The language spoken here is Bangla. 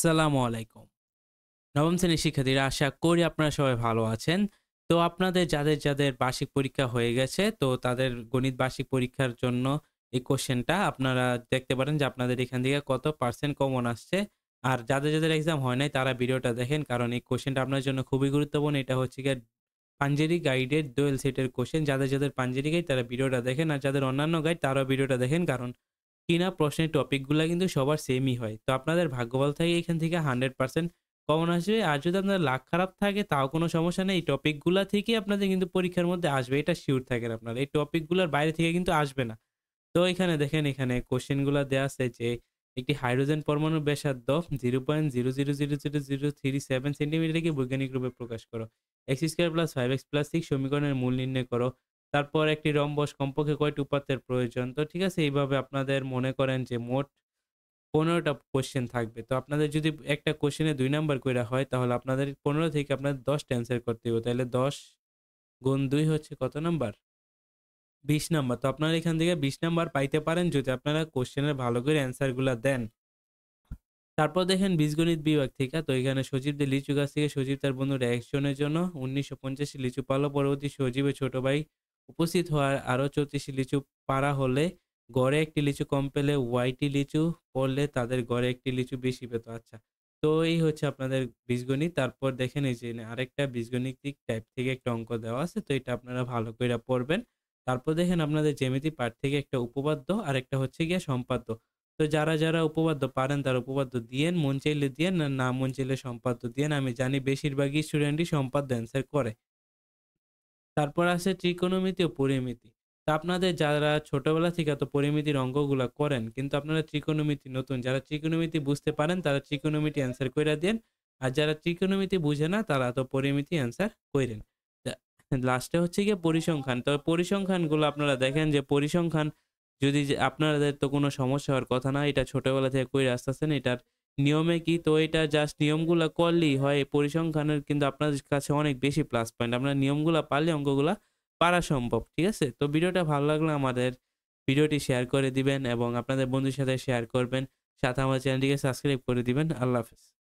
আসসালামু আলাইকুম। নবম শ্রেণীর শিক্ষার্থীরা আশা করি আপনারা সবাই ভালো আছেন। তো আপনাদের যাদের বার্ষিক পরীক্ষা হয়ে গেছে, তো তাদের গণিত বার্ষিক পরীক্ষার জন্য এই কোয়েশ্চেনটা আপনারা দেখতে পারেন যে আপনাদের এখান থেকে কত পার্সেন্ট কমন আসছে। আর যাদের এক্সাম হয় নাই তারা ভিডিওটা দেখেন, কারণ এই কোয়েশ্চেনটা আপনার জন্য খুবই গুরুত্বপূর্ণ। এটা হচ্ছে গিয়ে পাঞ্জেরি গাইডের দোয়েল সেটের কোয়েশ্চেন। যাদের পাঞ্জেরি গাইড তারা ভিডিওটা দেখেন, আর যাদের অন্যান্য গাইড তারাও ভিডিওটা দেখেন, কারণ কিনা প্রশ্নের টপিকগুলা কিন্তু সবার সেমই হয়। তো আপনাদের ভাগ্য ভালো থাকে এখান থেকে 100% কমন আসবে। আর যদি আপনার লাক খারাপ থাকে তাও কোনো সমস্যা নেই। এই টপিকগুলা থেকেই আপনাদের কিন্তু পরীক্ষার মধ্যে আসবে। এটা সিউর থাকেন আপনারা। এই টপিকগুলার বাইরে থেকে কিন্তু আসবে না। তো এখানে দেখেন, এখানে কোয়েশ্চেন গুলা দেয়া আছে যে একটি হাইড্রোজেন পরমাণুর ব্যাসার্ধ 0.000037 সেন্টিমিটারকে বৈজ্ঞানিক রূপে প্রকাশ করো। x² + 5x + 6 সমীকরণের মূল নির্ণয় করো। তারপর একটি রম্বস কমপক্ষে কয়টি উপাত্তের প্রয়োজন? তো ঠিক আছে, এইভাবে আপনাদের মনে করেন যে মোট ১৫ টা কোয়েশ্চেন থাকবে। তো আপনাদের যদি একটা কোয়েশ্চেনে ২ নাম্বার কইরা হয়, তাহলে আপনাদের ১৫ থেকে আপনাদের ১০ টা অ্যান্সার করতে হবে। তাইলে ১০ গুণ ২ হচ্ছে কত নাম্বার? ২০ নাম্বার। তো আপনারা এখান থেকে ২০ নাম্বার পাইতে পারেন যদি আপনারা কোয়েশ্চেনের ভালো করে অ্যান্সার গুলা দেন। তারপর দেখেন বীজগণিত বিভাগ থেকে, তো এখানে সজীবদের লিচু গাছ থেকে সজীব তার বন্ধুর একজনের জন্য ১৯৮৫ লিচু পারল। পরবর্তী সজীবের ছোট ভাই উপস্থিত হওয়ার আরো ৩৪ লিচু পাড়া হলে গড়ে একটি লিচু কম পেলে ওয়াইটি লিচু পড়লে তাদের গড়ে একটি লিচু বেশি পেত। আচ্ছা, তো এই হচ্ছে আপনাদের বীজগণিত। তারপর দেখেন এই যে আরেকটা বীজগণিতিক টাইপ থেকে একটা অঙ্ক দেওয়া আছে, তো এটা আপনারা ভালো করে পড়বেন। তারপর দেখেন আপনাদের জ্যামিতি পাঠ থেকে একটা উপপাদ্য আর একটা হচ্ছে গিয়ে সম্পাদ্য। তো যারা উপপাদ্য পারেন তারা উপপাদ্য দিয়েন, মন চাইলে দিয়েন, না মন চাইলে সম্পাদ্য দিয়েন। আমি জানি বেশিরভাগই স্টুডেন্টই সম্পাদ্য অ্যান্সার করে। তারপর আছে ত্রিকোণমিতি ও পরিমিতি। তো আপনাদের যারা ছোটবেলা থেকে এত পরিমিতির অঙ্কগুলা করেন, কিন্তু আপনারা ত্রিকোণমিতি নতুন, যারা ত্রিকোণমিতি বুঝতে পারেন তারা ত্রিকোণমিতি অ্যান্সার কইরা দেন। আর যারা ত্রিকোণমিতি বুঝে না তারা তো পরিমিতি অ্যান্সার কইরেন। তা লাস্টে হচ্ছে গিয়ে পরিসংখ্যান। তো পরিসংখ্যানগুলো আপনারা দেখেন যে পরিসংখ্যান যদি যে আপনাদের তো কোনো সমস্যা হওয়ার কথা না। এটা ছোটবেলা থেকে কইরা আসতেছেন। এটার নিয়মে কি? তো এটা জাস্ট নিয়মগুলা করলেই হয়। এই পরিসংখ্যানের কিন্তু আপনাদের কাছে অনেক বেশি প্লাস পয়েন্ট। আপনার নিয়মগুলা পারলে অঙ্কগুলা পারা সম্ভব। ঠিক আছে? তো ভিডিওটা ভালো লাগলে আমাদের ভিডিওটি শেয়ার করে দিবেন এবং আপনাদের বন্ধুর সাথে শেয়ার করবেন। সাথে আমার চ্যানেলটিকে সাবস্ক্রাইব করে দিবেন। আল্লাহ হাফেজ।